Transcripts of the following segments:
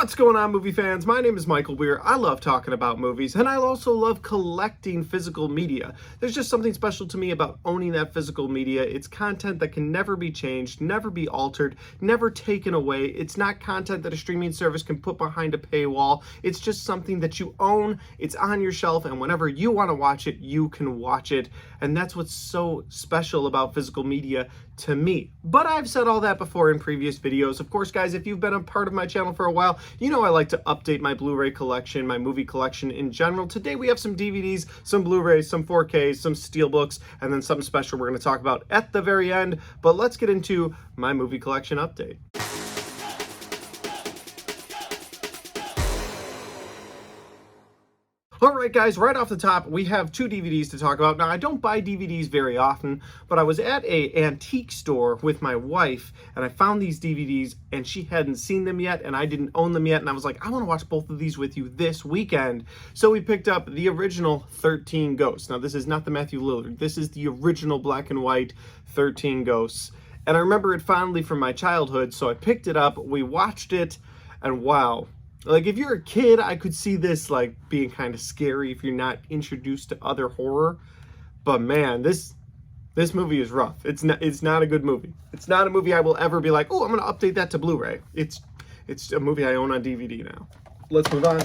What's going on, movie fans? My name is Michael Weir. I love talking about movies, and I also love collecting physical media. There's just something special to me about owning that physical media. It's content that can never be changed, never be altered, never taken away. It's not content that a streaming service can put behind a paywall. It's just something that you own, it's on your shelf, and whenever you want to watch it, you can watch it. And that's what's so special about physical media to me. But I've said all that before in previous videos. Of course, guys, if you've been a part of my channel for a while, you know I like to update my Blu-ray collection, my movie collection in general. Today we have some DVDs, some Blu-rays, some 4Ks, some Steelbooks, and then something special we're going to talk about at the very end. But let's get into my movie collection update. Alright guys, right off the top, we have two DVDs to talk about. Now, I don't buy DVDs very often, but I was at an antique store with my wife, and I found these DVDs, and she hadn't seen them yet, and I didn't own them yet, and I was like, I want to watch both of these with you this weekend. So we picked up the original 13 Ghosts. Now, this is not the Matthew Lillard. This is the original black and white 13 Ghosts. And I remember it fondly from my childhood, so I picked it up, we watched it, and wow. Like, if you're a kid, I could see this, like, being kind of scary if you're not introduced to other horror. But, man, this movie is rough. It's not a good movie. It's not a movie I will ever be like, oh, I'm going to update that to Blu-ray. It's a movie I own on DVD now. Let's move on.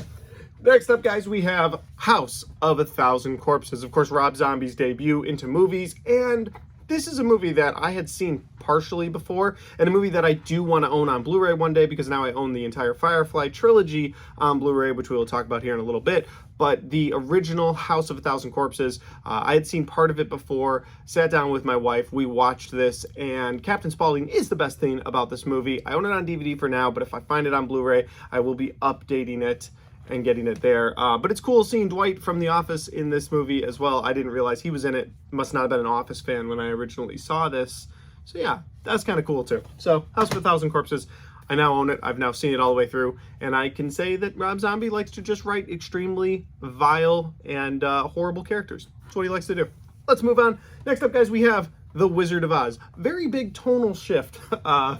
Next up, guys, we have House of a Thousand Corpses. Of course, Rob Zombie's debut into movies, and this is a movie that I had seen partially before, and a movie that I do want to own on Blu-ray one day, because now I own the entire Firefly trilogy on Blu-ray, which we will talk about here in a little bit. But the original House of a Thousand Corpses, I had seen part of it before, sat down with my wife, we watched this, and Captain Spaulding is the best thing about this movie. I own it on DVD for now, but if I find it on Blu-ray, I will be updating it and getting it there. But it's cool seeing Dwight from The Office in this movie as well. I didn't realize he was in it. Must not have been an Office fan when I originally saw this. So yeah, that's kind of cool too. So House of a Thousand Corpses, I now own it. I've now seen it all the way through. And I can say that Rob Zombie likes to just write extremely vile and horrible characters. That's what he likes to do. Let's move on. Next up, guys, we have The Wizard of Oz. Very big tonal shift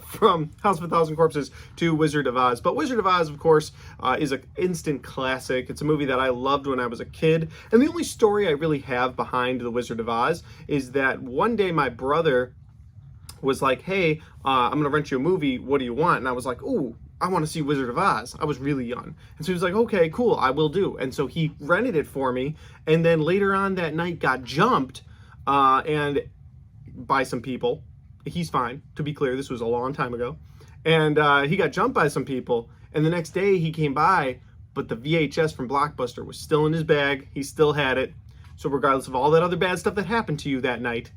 from House of a Thousand Corpses to Wizard of Oz. But Wizard of Oz, of course, is an instant classic. It's a movie that I loved when I was a kid. And the only story I really have behind The Wizard of Oz is that one day my brother was like, hey, I'm going to rent you a movie. What do you want? And I was like, ooh, I want to see Wizard of Oz. I was really young. And so he was like, okay, cool, I will do. And so he rented it for me. And then later on that night got jumped and by some people. He's fine, to be clear, this was a long time ago. And he got jumped by some people, and the next day he came by, but the VHS from Blockbuster was still in his bag. He still had it. So regardless of all that other bad stuff that happened to you that night,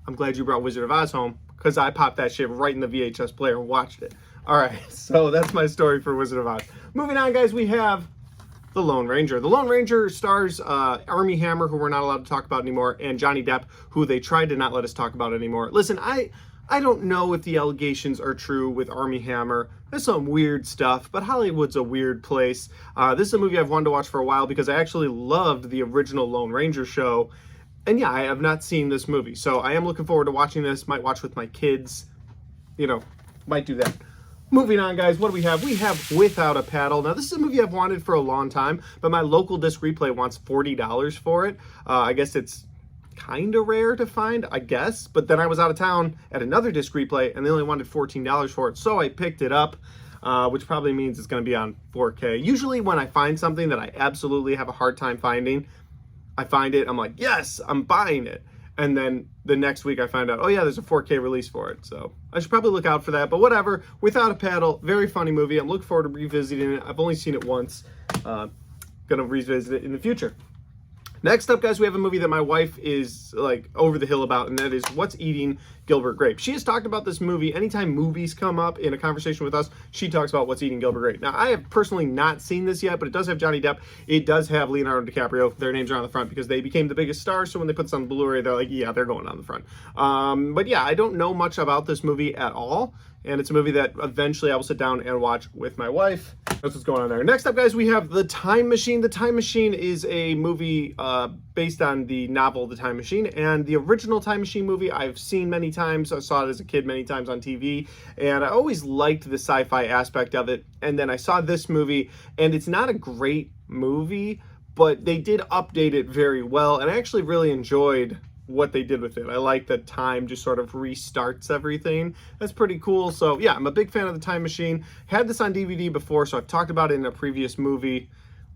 I'm glad you brought Wizard of Oz home, because I popped that shit right in the VHS player and watched it. All right, so that's my story for Wizard of Oz. Moving on, guys, we have The Lone Ranger. The Lone Ranger stars Armie Hammer, who we're not allowed to talk about anymore, and Johnny Depp, who they tried to not let us talk about anymore. Listen, I don't know if the allegations are true with Armie Hammer. There's some weird stuff, but Hollywood's a weird place. This is a movie I've wanted to watch for a while because I actually loved the original Lone Ranger show. And yeah, I have not seen this movie, so I am looking forward to watching this. Might watch with my kids. You know, might do that. Moving on, guys, what do we have? We have Without a Paddle. Now, this is a movie I've wanted for a long time, but my local disc replay wants $40 for it. I guess it's kind of rare to find, I guess. But then I was out of town at another disc replay, and they only wanted $14 for it, so I picked it up, which probably means it's going to be on 4K. Usually when I find something that I absolutely have a hard time finding, I find it, I'm like, yes, I'm buying it. And then the next week I find out, oh yeah, there's a 4K release for it. So I should probably look out for that, but whatever. Without a Paddle, very funny movie. I'm looking forward to revisiting it. I've only seen it once. Gonna revisit it in the future. Next up, guys, we have a movie that my wife is like over the hill about, and that is What's Eating Gilbert Grape. She has talked about this movie. Anytime movies come up in a conversation with us, she talks about What's Eating Gilbert Grape. Now, I have personally not seen this yet, but it does have Johnny Depp. It does have Leonardo DiCaprio. Their names are on the front because they became the biggest stars, so when they put this on Blu-ray, they're like, yeah, they're going on the front. But yeah, I don't know much about this movie at all, and it's a movie that eventually I will sit down and watch with my wife. That's what's going on there. Next up, guys, we have The Time Machine. The Time Machine is a movie based on the novel The Time Machine, and the original Time Machine movie I've seen many times. I saw it as a kid many times on TV, and I always liked the sci-fi aspect of it. And then I saw this movie, and it's not a great movie, but they did update it very well, and I actually really enjoyed what they did with it. I like that time just sort of restarts everything. That's pretty cool. So yeah, I'm a big fan of the Time Machine. Had this on DVD before, so I've talked about it in a previous movie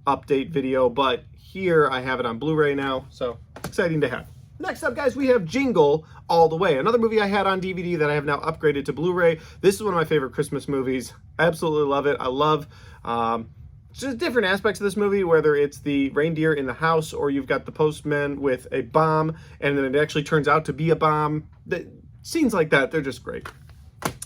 update video, but here I have it on Blu-ray now, so exciting to have. Next up, guys, we have Jingle All The Way, another movie I had on DVD that I have now upgraded to Blu-ray. This is one of my favorite Christmas movies. I absolutely love it. I love just different aspects of this movie, whether it's the reindeer in the house or you've got the postman with a bomb and then it actually turns out to be a bomb. Scenes like that, they're just great.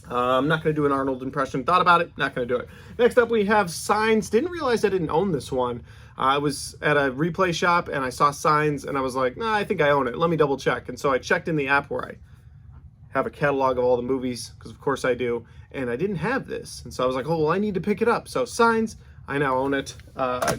I'm not going to do an Arnold impression. Thought about it, not going to do it. Next up, we have Signs. Didn't realize I didn't own this one. I was at a replay shop and I saw Signs and I was like, nah, I think I own it. Let me double check. And so I checked in the app where I have a catalog of all the movies, because of course I do, and I didn't have this. And so I was like, oh, well, I need to pick it up. So Signs, I now own it.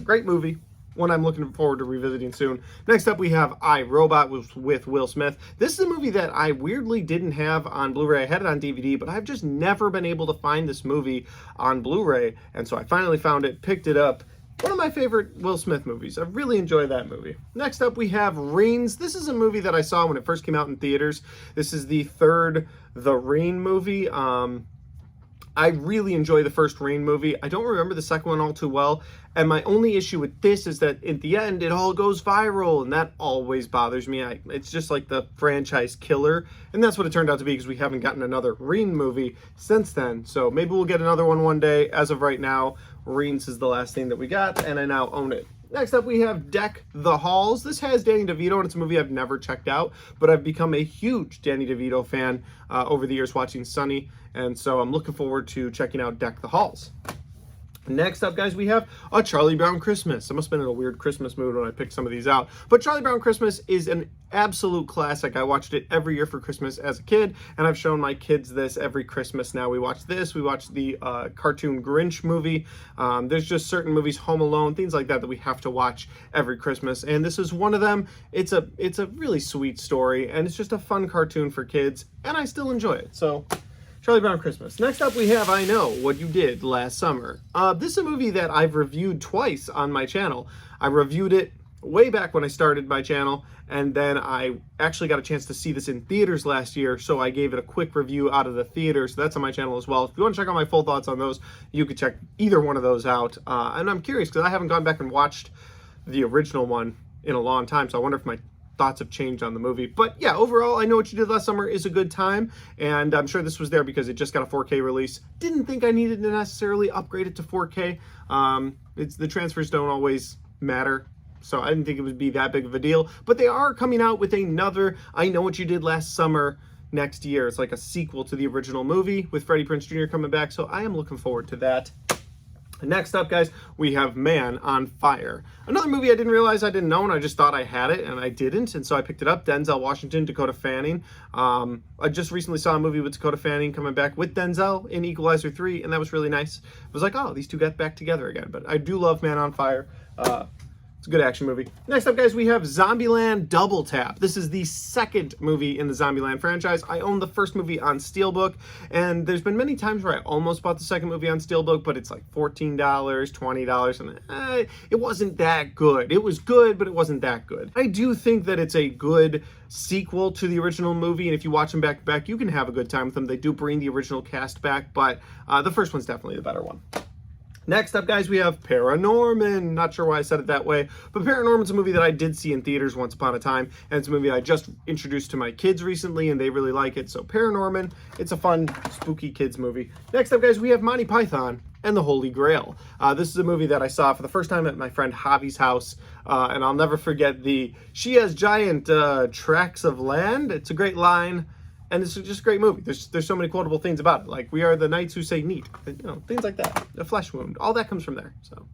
Great movie. One I'm looking forward to revisiting soon. Next up, we have iRobot with Will Smith. This is a movie that I weirdly didn't have on Blu-ray. I had it on DVD, but I've just never been able to find this movie on Blu-ray. And so I finally found it, picked it up. One of my favorite Will Smith movies. I really enjoy that movie. Next up, we have Reigns. This is a movie that I saw when it first came out in theaters. This is the third The Rain movie. I really enjoy the first Rain movie. I don't remember the second one all too well. And my only issue with this is that at the end, it all goes viral. And that always bothers me. It's just like the franchise killer. And that's what it turned out to be, because we haven't gotten another Rain movie since then. So maybe we'll get another one day. As of right now, Reigns is the last thing that we got, and I now own it. Next up, we have Deck the Halls. This has Danny DeVito, and it's a movie I've never checked out, but I've become a huge Danny DeVito fan over the years watching Sunny, and so I'm looking forward to checking out Deck the Halls. Next up, guys, we have A Charlie Brown Christmas. I must have been in a weird Christmas mood when I picked some of these out. But Charlie Brown Christmas is an absolute classic. I watched it every year for Christmas as a kid, and I've shown my kids this every Christmas now. We watch this. We watch the cartoon Grinch movie. There's just certain movies, Home Alone, things like that we have to watch every Christmas, and this is one of them. It's a really sweet story, and it's just a fun cartoon for kids, and I still enjoy it. So Charlie Brown Christmas. Next up, we have I Know What You Did Last Summer. This is a movie that I've reviewed twice on my channel. I reviewed it way back when I started my channel, and then I actually got a chance to see this in theaters last year, so I gave it a quick review out of the theater, so that's on my channel as well. If you want to check out my full thoughts on those, you could check either one of those out. And I'm curious, because I haven't gone back and watched the original one in a long time, so I wonder if my thoughts have changed on the movie. But yeah, overall, I Know What You Did Last Summer is a good time, and I'm sure this was there because it just got a 4K release. Didn't think I needed to necessarily upgrade it to 4K. The transfers don't always matter, so I didn't think it would be that big of a deal. But they are coming out with another I Know What You Did Last Summer next year. It's like a sequel to the original movie with Freddie Prinze Jr. coming back, so I am looking forward to that. Next up, guys, we have Man on Fire. Another movie I didn't realize I didn't own. I just thought I had it, and I didn't, and so I picked it up. Denzel Washington, Dakota Fanning. I just recently saw a movie with Dakota Fanning coming back with Denzel in Equalizer 3, and that was really nice. I was like, oh, these two got back together again. But I do love Man on Fire. It's a good action movie. Next up, guys, we have Zombieland Double Tap. This is the second movie in the Zombieland franchise. I own the first movie on Steelbook, and there's been many times where I almost bought the second movie on Steelbook, but it's like $14, $20, and it wasn't that good. It was good, but it wasn't that good. I do think that it's a good sequel to the original movie, and if you watch them back to back, you can have a good time with them. They do bring the original cast back, but the first one's definitely the better one. Next up, guys, we have ParaNorman. Not sure why I said it that way, but ParaNorman's a movie that I did see in theaters once upon a time, and it's a movie I just introduced to my kids recently, and they really like it. So ParaNorman, it's a fun, spooky kids movie. Next up, guys, we have Monty Python and the Holy Grail. This is a movie that I saw for the first time at my friend Javi's house, and I'll never forget she has giant tracts of land. It's a great line. And it's just a great movie. There's so many quotable things about it. like we are the knights who say neat. Things like that. A flesh wound. All that comes from there. So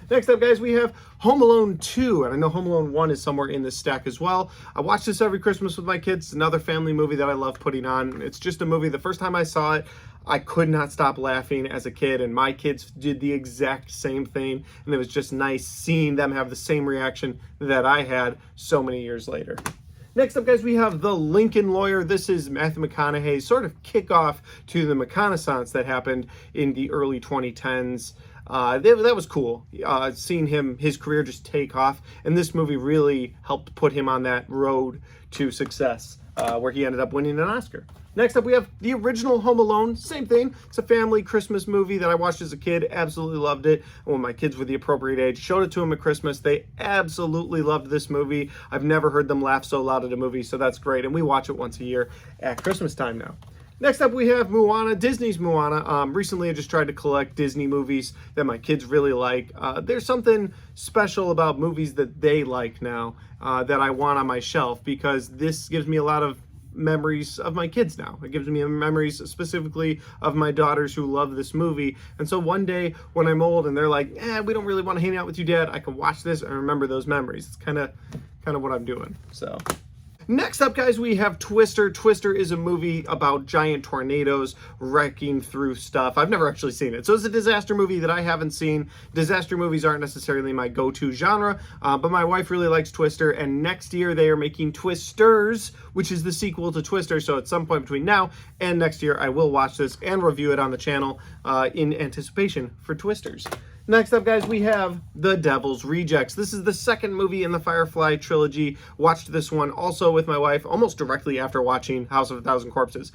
next up, guys, we have Home Alone 2. And I know Home Alone 1 is somewhere in this stack as well. I watch this every Christmas with my kids. It's another family movie that I love putting on. It's just a movie. The first time I saw it, I could not stop laughing as a kid, and my kids did the exact same thing, and it was just nice seeing them have the same reaction that I had so many years later. Next up, guys, we have The Lincoln Lawyer. This is Matthew McConaughey's sort of kickoff to the McConaissance that happened in the early 2010s. That was cool, seeing his career just take off, and this movie really helped put him on that road to success, where he ended up winning an Oscar. Next up, we have the original Home Alone. Same thing. It's a family Christmas movie that I watched as a kid. Absolutely loved it. And when my kids were the appropriate age, showed it to them at Christmas. They absolutely loved this movie. I've never heard them laugh so loud at a movie, so that's great. And we watch it once a year at Christmas time now. Next up, we have Moana, Disney's Moana. Recently, I just tried to collect Disney movies that my kids really like. There's something special about movies that they like now that I want on my shelf, because this gives me a lot of memories of my kids now. It gives me memories specifically of my daughters who love this movie. And so one day when I'm old and they're like, we don't really want to hang out with you, Dad, I can watch this and remember those memories. It's kind of what I'm doing. So next up, guys, we have Twister. Twister is a movie about giant tornadoes wrecking through stuff. I've never actually seen it. So it's a disaster movie that I haven't seen. Disaster movies aren't necessarily my go-to genre, but my wife really likes Twister, and next year they are making Twisters, which is the sequel to Twister. So at some point between now and next year, I will watch this and review it on the channel in anticipation for Twisters. Next up, guys, we have The Devil's Rejects. This is the second movie in the Firefly trilogy. Watched this one also with my wife almost directly after watching House of a Thousand Corpses.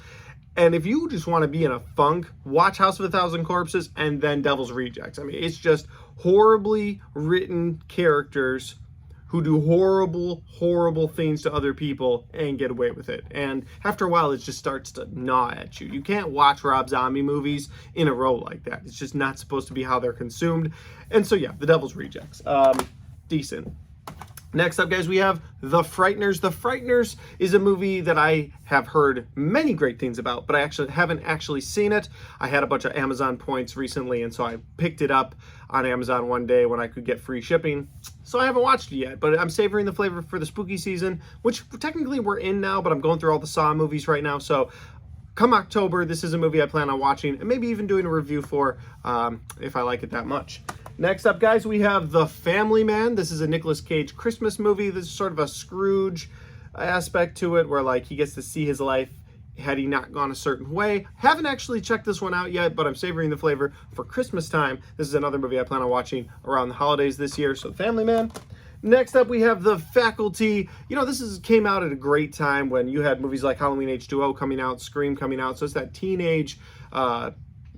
And if you just want to be in a funk, watch House of a Thousand Corpses and then Devil's Rejects. I mean, it's just horribly written characters who do horrible, horrible things to other people and get away with it. And after a while, it just starts to gnaw at you. You can't watch Rob Zombie movies in a row like that. It's just not supposed to be how they're consumed. And so, yeah, The Devil's Rejects. Decent. Next up, guys, we have The Frighteners. The Frighteners is a movie that I have heard many great things about, but I haven't actually seen it. I had a bunch of Amazon points recently, and so I picked it up on Amazon one day when I could get free shipping. So I haven't watched it yet, but I'm savoring the flavor for the spooky season, which technically we're in now, but I'm going through all the Saw movies right now. So come October, this is a movie I plan on watching and maybe even doing a review for if I like it that much. Next up, guys, we have The Family Man. This is a Nicolas Cage Christmas movie. This is sort of a Scrooge aspect to it, where like he gets to see his life had he not gone a certain way. Haven't actually checked this one out yet, but I'm savoring the flavor for Christmas time. This is another movie I plan on watching around the holidays this year, so The Family Man. Next up, we have The Faculty. You know, this came out at a great time when you had movies like Halloween H2O coming out, Scream coming out, so it's that teenage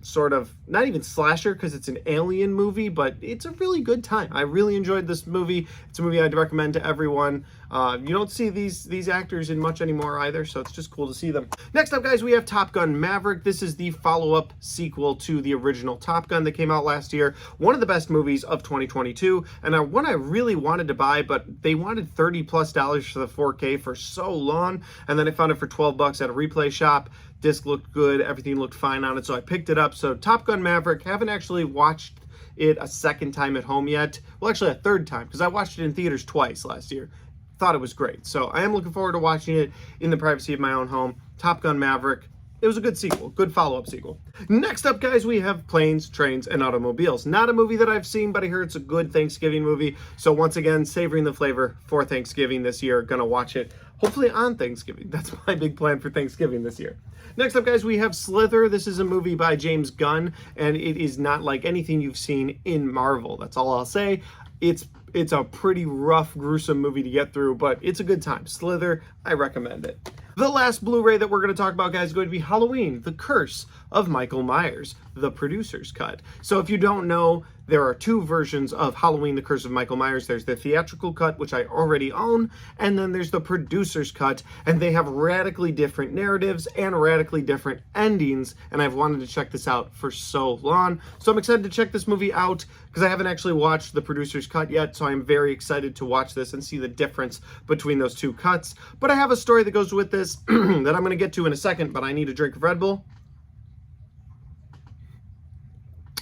sort of, not even slasher because it's an alien movie, but it's a really good time. I really enjoyed this movie. It's a movie I'd recommend to everyone. You don't see these actors in much anymore either, so it's just cool to see them. Next up, guys, we have Top Gun Maverick. This is the follow-up sequel to the original Top Gun that came out last year. One of the best movies of 2022, and one I really wanted to buy, but they wanted $30+ for the 4K for so long, and then I found it for $12 at a replay shop. Disc looked good, everything looked fine on it, so I picked it up. So Top Gun Maverick, haven't actually watched it a second time at home yet. Well, actually a third time, because I watched it in theaters twice last year. Thought it was great. So I am looking forward to watching it in the privacy of my own home. Top Gun Maverick. It was a good sequel, good follow-up sequel. Next up, guys, we have Planes, Trains, and Automobiles. Not a movie that I've seen, but I heard it's a good Thanksgiving movie. So once again, savoring the flavor for Thanksgiving this year. Gonna watch it, hopefully on Thanksgiving. That's my big plan for Thanksgiving this year. Next up, guys, we have Slither. This is a movie by James Gunn, and it is not like anything you've seen in Marvel. That's all I'll say. It's a pretty rough, gruesome movie to get through, but it's a good time. Slither, I recommend it. The last Blu-ray that we're going to talk about, guys, is going to be Halloween, The Curse of Michael Myers, the producer's cut. So if you don't know, there are two versions of Halloween, The Curse of Michael Myers. There's the theatrical cut, which I already own, and then there's the producer's cut, and they have radically different narratives and radically different endings, and I've wanted to check this out for so long. So I'm excited to check this movie out because I haven't actually watched the producer's cut yet, so I'm very excited to watch this and see the difference between those two cuts. But I have a story that goes with this that I'm going to get to in a second, but I need a drink of Red Bull.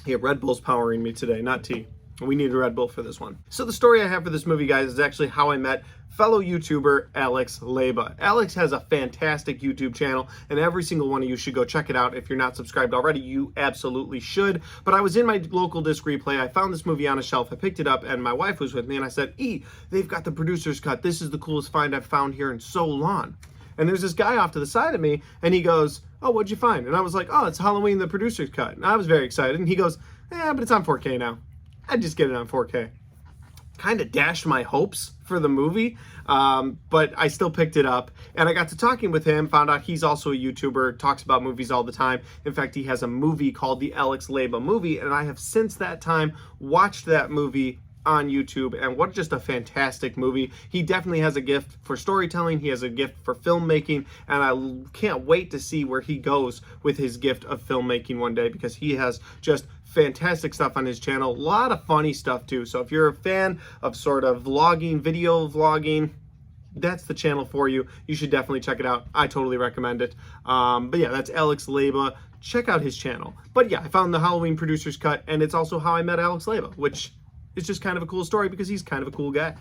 Yeah, Red Bull's powering me today, not tea. We need a Red Bull for this one. So the story I have for this movie, guys, is actually how I met fellow YouTuber Alex Leba. Alex has a fantastic YouTube channel, and every single one of you should go check it out. If you're not subscribed already, you absolutely should. But I was in my local disc replay. I found this movie on a shelf. I picked it up, and my wife was with me, and I said, they've got the producer's cut. This is the coolest find I've found here in so long. And there's this guy off to the side of me, and he goes, oh, what'd you find? And I was like, oh, it's Halloween, the producer's cut. And I was very excited. And he goes, yeah, but it's on 4K now. I'd just get it on 4K. Kind of dashed my hopes for the movie, but I still picked it up. And I got to talking with him, found out he's also a YouTuber, talks about movies all the time. In fact, he has a movie called The Alex Leba Movie, and I have since that time watched that movie on YouTube, and what just a fantastic movie. He definitely has a gift for storytelling, he has a gift for filmmaking, and I can't wait to see where he goes with his gift of filmmaking one day, because he has just fantastic stuff on his channel, a lot of funny stuff too. So if you're a fan of sort of vlogging, video vlogging, that's the channel for you. You should definitely check it out. I totally recommend it. But yeah, that's Alex Leba. Check out his channel. But yeah, I found the Halloween producer's cut, and it's also how I met Alex Leba, which is just kind of a cool story because he's kind of a cool guy.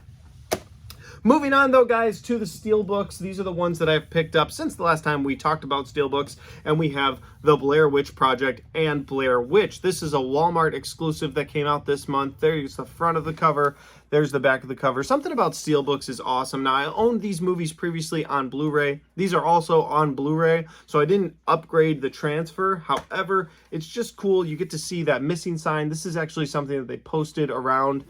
Moving on though, guys, to the Steelbooks. These are the ones that I've picked up since the last time we talked about Steelbooks, and we have The Blair Witch Project and Blair Witch. This is a Walmart exclusive that came out this month. There's the front of the cover. There's the back of the cover. Something about Steelbooks is awesome. Now, I owned these movies previously on Blu-ray. These are also on Blu-ray, so I didn't upgrade the transfer. However, it's just cool. You get to see that missing sign. This is actually something that they posted around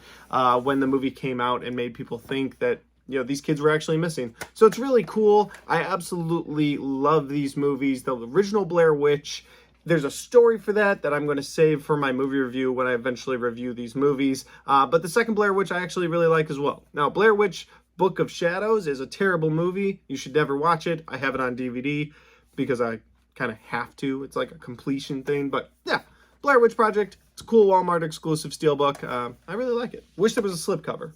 when the movie came out and made people think that, you know, these kids were actually missing. So it's really cool. I absolutely love these movies. The original Blair Witch, there's a story for that I'm going to save for my movie review when I eventually review these movies. But the second Blair Witch I actually really like as well. Now, Blair Witch Book of Shadows is a terrible movie. You should never watch it. I have it on DVD because I kind of have to. It's like a completion thing. But yeah, Blair Witch Project. It's a cool Walmart exclusive steelbook. I really like it. Wish there was a slipcover.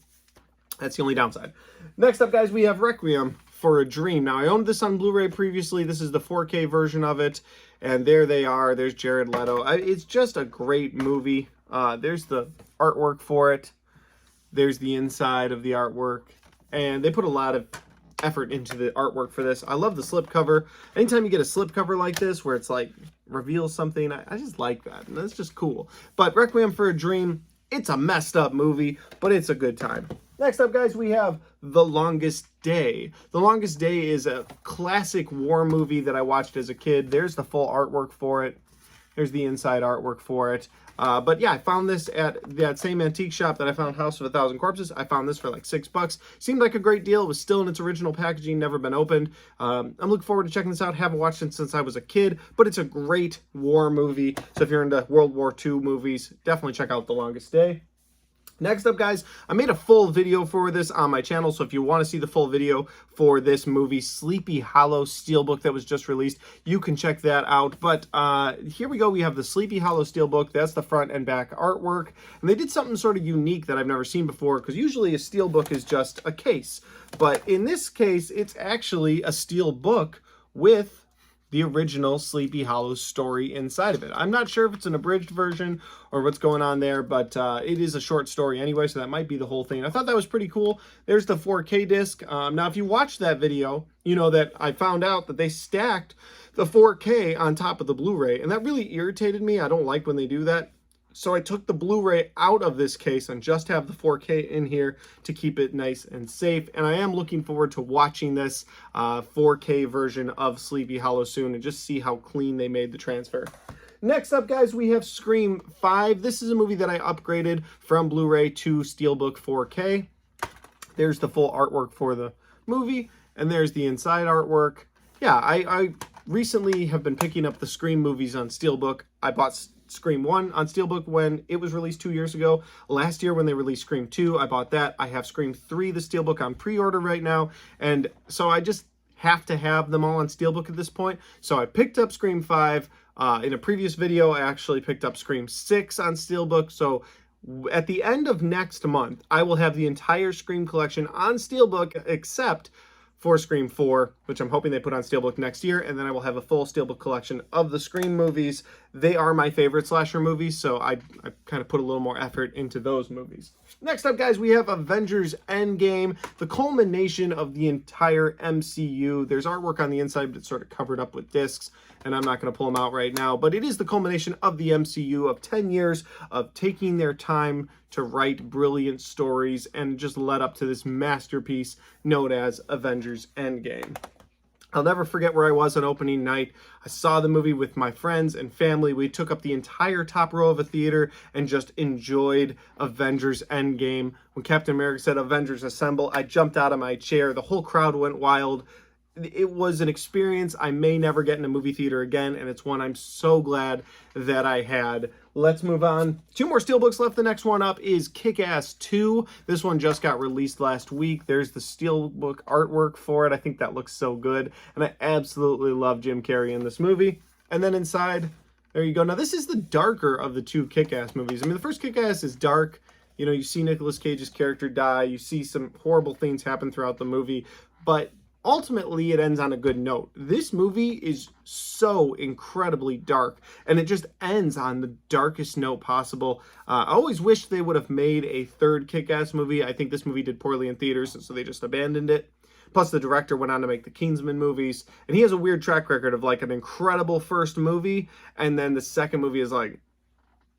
That's the only downside. Next up, guys, we have Requiem for a Dream. Now, I owned this on Blu-ray previously. This is the 4K version of it. And there they are. There's Jared Leto. It's just a great movie. There's the artwork for it. There's the inside of the artwork. And they put a lot of effort into the artwork for this. I love the slipcover. Anytime you get a slipcover like this, where it's like reveals something, I just like that. And that's just cool. But Requiem for a Dream, it's a messed up movie, but it's a good time. Next up, guys, we have The Longest Day. The Longest Day is a classic war movie that I watched as a kid. There's the full artwork for it. There's the inside artwork for it. But yeah, I found this at that same antique shop that I found House of a Thousand Corpses. I found this for like $6. Seemed like a great deal. It was still in its original packaging, never been opened. I'm looking forward to checking this out. Haven't watched it since I was a kid, but it's a great war movie. So if you're into World War II movies, definitely check out The Longest Day. Next up, guys, I made a full video for this on my channel, so if you want to see the full video for this movie, Sleepy Hollow Steelbook that was just released, you can check that out. But here we go. We have the Sleepy Hollow Steelbook. That's the front and back artwork. And they did something sort of unique that I've never seen before, because usually a steelbook is just a case. But in this case, it's actually a steel book with the original Sleepy Hollow story inside of it. I'm not sure if it's an abridged version or what's going on there, but it is a short story anyway, so that might be the whole thing. I thought that was pretty cool. There's the 4K disc. Now, if you watch that video, you know that I found out that they stacked the 4K on top of the Blu-ray, and that really irritated me. I don't like when they do that. So I took the Blu-ray out of this case and just have the 4K in here to keep it nice and safe. And I am looking forward to watching this 4K version of Sleepy Hollow soon and just see how clean they made the transfer. Next up, guys, we have Scream 5. This is a movie that I upgraded from Blu-ray to Steelbook 4K. There's the full artwork for the movie, and there's the inside artwork. Yeah, I recently have been picking up the Scream movies on Steelbook. I bought Scream 1 on Steelbook when it was released 2 years ago. Last year when they released Scream 2, I bought that. I have Scream 3, the Steelbook, on pre-order right now. And so I just have to have them all on Steelbook at this point. So I picked up Scream 5. In a previous video, I actually picked up Scream 6 on Steelbook. So at the end of next month, I will have the entire Scream collection on Steelbook except for Scream 4, which I'm hoping they put on Steelbook next year, and then I will have a full Steelbook collection of the Scream movies, they are my favorite slasher movies, so I kind of put a little more effort into those movies. Next up, guys, we have Avengers Endgame, the culmination of the entire MCU. There's artwork on the inside, but it's sort of covered up with discs, and I'm not going to pull them out right now, but it is the culmination of the MCU, of 10 years of taking their time to write brilliant stories and just led up to this masterpiece known as Avengers Endgame. I'll never forget where I was on opening night. I saw the movie with my friends and family. We took up the entire top row of a theater and just enjoyed Avengers Endgame. When Captain America said Avengers Assemble, I jumped out of my chair. The whole crowd went wild. It was an experience I may never get in a movie theater again, and it's one I'm so glad that I had. Let's move on. 2 more Steelbooks left. The next one up is Kick-Ass 2. This one just got released last week. There's the Steelbook artwork for it. I think that looks so good, and I absolutely love Jim Carrey in this movie. And then inside, there you go. Now, this is the darker of the 2 Kick-Ass movies. I mean, the first Kick-Ass is dark. You know, you see Nicolas Cage's character die. You see some horrible things happen throughout the movie, but ultimately, it ends on a good note. This movie is so incredibly dark, and it just ends on the darkest note possible. I always wish they would have made a 3rd Kick-Ass movie. I think this movie did poorly in theaters, so they just abandoned it. Plus, the director went on to make the Kingsman movies, and he has a weird track record of like an incredible first movie, and then the second movie is like,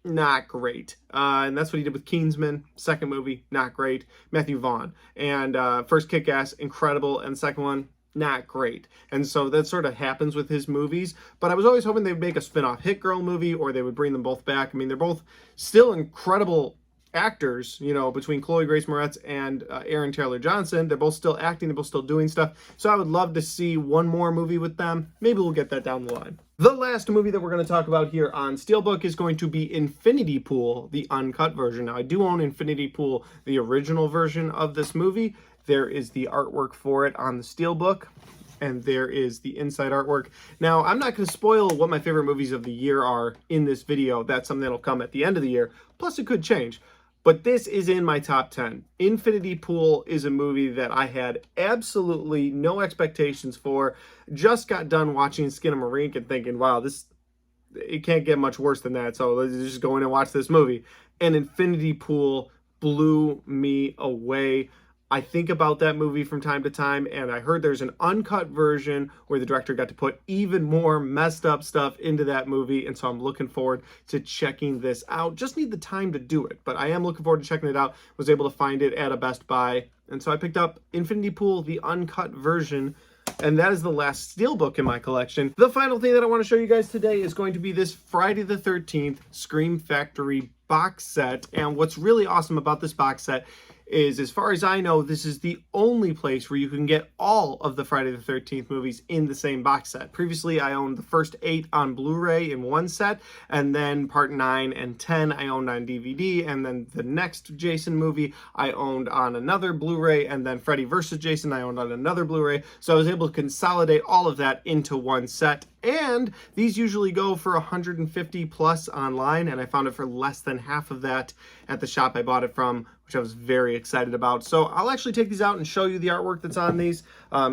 not great. And that's what he did with Kingsman. Second movie, not great. Matthew Vaughn. And first Kick-Ass, incredible. And second one, not great. And so that sort of happens with his movies. But I was always hoping they'd make a spin-off Hit Girl movie, or they would bring them both back. I mean, they're both still incredible actors, you know, between Chloe Grace Moretz and Aaron Taylor Johnson. They're both still acting. They're both still doing stuff. So I would love to see one more movie with them. Maybe we'll get that down the line. The last movie that we're going to talk about here on Steelbook is going to be Infinity Pool, the uncut version. Now, I do own Infinity Pool, the original version of this movie. There is the artwork for it on the Steelbook, and there is the inside artwork. Now, I'm not going to spoil what my favorite movies of the year are in this video. That's something that'll come at the end of the year. Plus, it could change. But this is in my top 10. Infinity Pool is a movie that I had absolutely no expectations for. Just got done watching Skinamarink and thinking, wow, it can't get much worse than that. So let's just go in and watch this movie. And Infinity Pool blew me away. I think about that movie from time to time, and I heard there's an uncut version where the director got to put even more messed up stuff into that movie, and so I'm looking forward to checking this out. Just need the time to do it, but I am looking forward to checking it out. Was able to find it at a Best Buy, and so I picked up Infinity Pool, the uncut version, and that is the last Steelbook in my collection. The final thing that I want to show you guys today is going to be this Friday the 13th Scream Factory box set, and what's really awesome about this box set is, as far as I know, this is the only place where you can get all of the Friday the 13th movies in the same box set. Previously, I owned the first 8 on Blu-ray in one set, and then part 9 and 10 I owned on DVD, and then the next Jason movie I owned on another Blu-ray, and then Freddy vs. Jason I owned on another Blu-ray. So I was able to consolidate all of that into one set. And these usually go for $150 plus online, and I found it for less than half of that at the shop I bought it from, which I was very excited about. So I'll actually take these out and show you the artwork that's on these.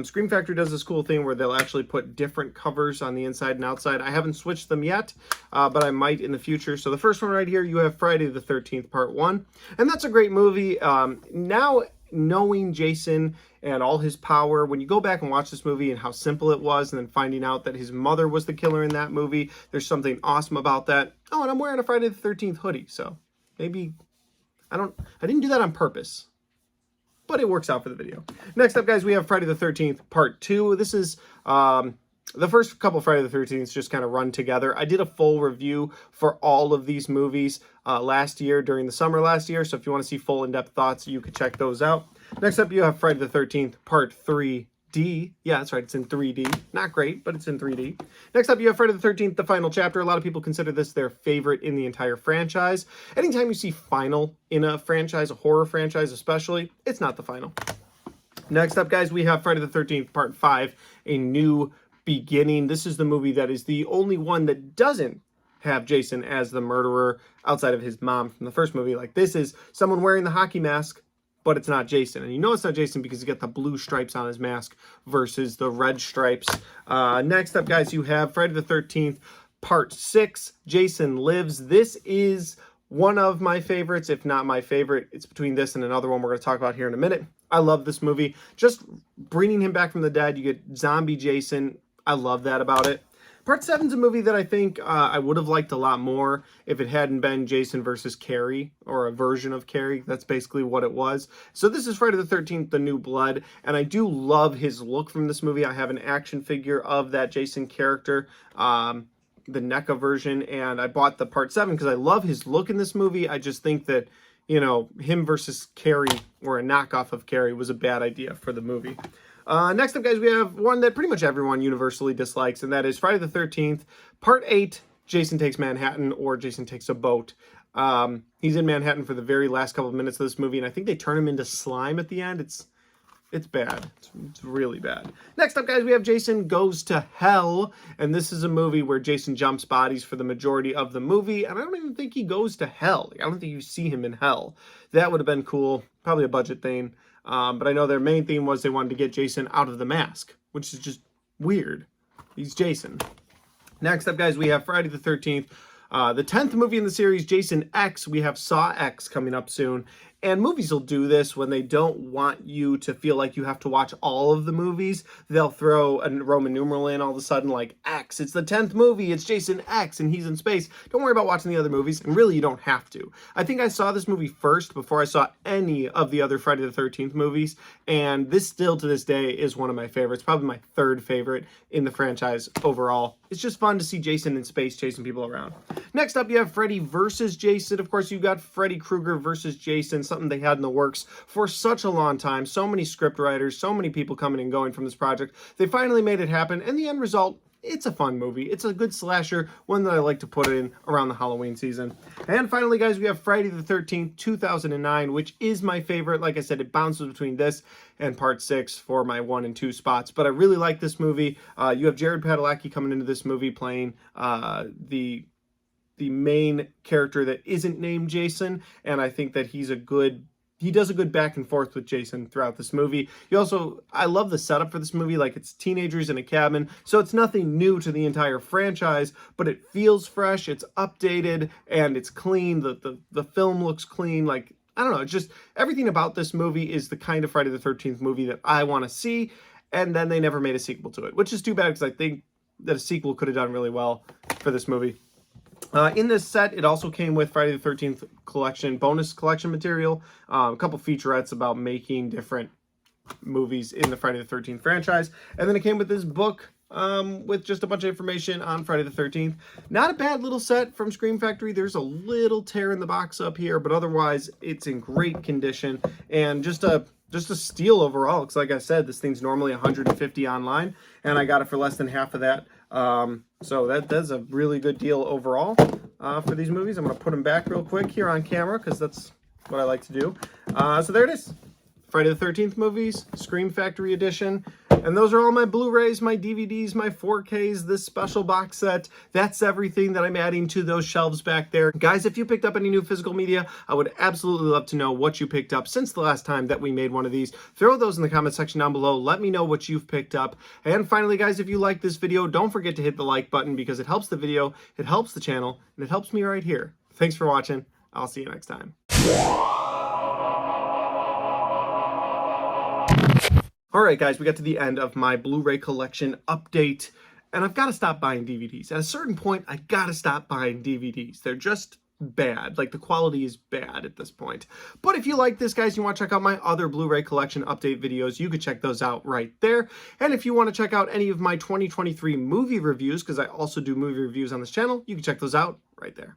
Scream Factory does this cool thing where they'll actually put different covers on the inside and outside. I haven't switched them yet, but I might in the future. So the first one right here, you have Friday the 13th Part 1, and that's a great movie. Now, knowing Jason and all his power, when you go back and watch this movie and how simple it was, and then finding out that his mother was the killer in that movie, there's something awesome about that. Oh, and I'm wearing a Friday the 13th hoodie, so maybe I didn't do that on purpose, but it works out for the video. Next up, guys, we have Friday the 13th Part 2. This is the first couple Friday the 13th just kind of run together. I did a full review for all of these movies last year, during the summer last year, so if you want to see full in-depth thoughts, you could check those out. Next up, you have Friday the 13th Part 3D. Yeah, that's right, it's in 3D. Not great, but it's in 3D. Next up, you have Friday the 13th, The Final Chapter. A lot of people consider this their favorite in the entire franchise. Anytime you see final in a franchise, a horror franchise especially, it's not the final. Next up, guys, we have Friday the 13th Part 5, A New Beginning. This is the movie that is the only one that doesn't have Jason as the murderer outside of his mom from the first movie. Like, this is someone wearing the hockey mask, but it's not Jason. And you know it's not Jason because he's got the blue stripes on his mask versus the red stripes. Next up, guys, you have Friday the 13th Part 6, Jason Lives. This is one of my favorites, if not my favorite. It's between this and another one we're going to talk about here in a minute. I love this movie. Just bringing him back from the dead. You get zombie Jason. I love that about it. Part 7 is a movie that I think I would have liked a lot more if it hadn't been Jason versus Carrie, or a version of Carrie. That's basically what it was. So this is Friday the 13th, The New Blood, and I do love his look from this movie. I have an action figure of that Jason character, the NECA version, and I bought the Part 7 because I love his look in this movie. I just think that, you know, him versus Carrie, or a knockoff of Carrie, was a bad idea for the movie. Next up, guys, we have one that pretty much everyone universally dislikes, and that is Friday the 13th, Part 8, Jason Takes Manhattan, or Jason Takes a Boat. He's in Manhattan for the very last couple of minutes of this movie, and I think they turn him into slime at the end. It's bad. It's really bad. Next up, guys, we have Jason Goes to Hell, and this is a movie where Jason jumps bodies for the majority of the movie, and I don't even think he goes to hell. I don't think you see him in hell. That would have been cool. Probably a budget thing. But I know their main theme was they wanted to get Jason out of the mask, which is just weird. He's Jason. Next up, guys, we have Friday the 13th. The 10th movie in the series, Jason X. We have Saw X coming up soon. And movies will do this when they don't want you to feel like you have to watch all of the movies. They'll throw a Roman numeral in all of a sudden, like X. It's the 10th movie. It's Jason X, and he's in space. Don't worry about watching the other movies, and really, you don't have to. I think I saw this movie first before I saw any of the other Friday the 13th movies, and this still, to this day, is one of my favorites. Probably my third favorite in the franchise overall. It's just fun to see Jason in space chasing people around. Next up, you have Freddy versus Jason. Of course, you've got Freddy Krueger versus Jason, something they had in the works for such a long time. So many script writers, so many people coming and going from this project. They finally made it happen, and the end result, it's a fun movie. It's a good slasher, one that I like to put in around the Halloween season. And finally, guys, we have Friday the 13th, 2009, which is my favorite. Like I said, it bounces between this and Part 6 for my 1 and 2 spots. But I really like this movie. You have Jared Padalecki coming into this movie playing the main character that isn't named Jason, and I think that he does a good back and forth with Jason throughout this movie. I love the setup for this movie. Like, it's teenagers in a cabin, so it's nothing new to the entire franchise, but it feels fresh, it's updated, and it's clean. The film looks clean. Like, I don't know, it's just everything about this movie is the kind of Friday the 13th movie that I want to see, and then they never made a sequel to it, which is too bad because I think that a sequel could have done really well for this movie. In this set, it also came with Friday the 13th collection, bonus collection material, a couple featurettes about making different movies in the Friday the 13th franchise, and then it came with this book with just a bunch of information on Friday the 13th. Not a bad little set from Scream Factory. There's a little tear in the box up here, but otherwise it's in great condition, and just a steal overall, because like I said, this thing's normally $150 online, and I got it for less than half of that. So that's a really good deal overall for these movies. I'm going to put them back real quick here on camera because that's what I like to do. So there it is. Friday the 13th movies, Scream Factory edition. And those are all my Blu-rays, my DVDs, my 4Ks, this special box set. That's everything that I'm adding to those shelves back there. Guys, if you picked up any new physical media, I would absolutely love to know what you picked up since the last time that we made one of these. Throw those in the comment section down below. Let me know what you've picked up. And finally, guys, if you like this video, don't forget to hit the like button because it helps the video, it helps the channel, and it helps me right here. Thanks for watching. I'll see you next time. Alright guys, we got to the end of my Blu-ray collection update, and I've got to stop buying DVDs. At a certain point, I got to stop buying DVDs. They're just bad. Like, the quality is bad at this point. But if you like this, guys, you want to check out my other Blu-ray collection update videos, you could check those out right there. And if you want to check out any of my 2023 movie reviews, because I also do movie reviews on this channel, you can check those out right there.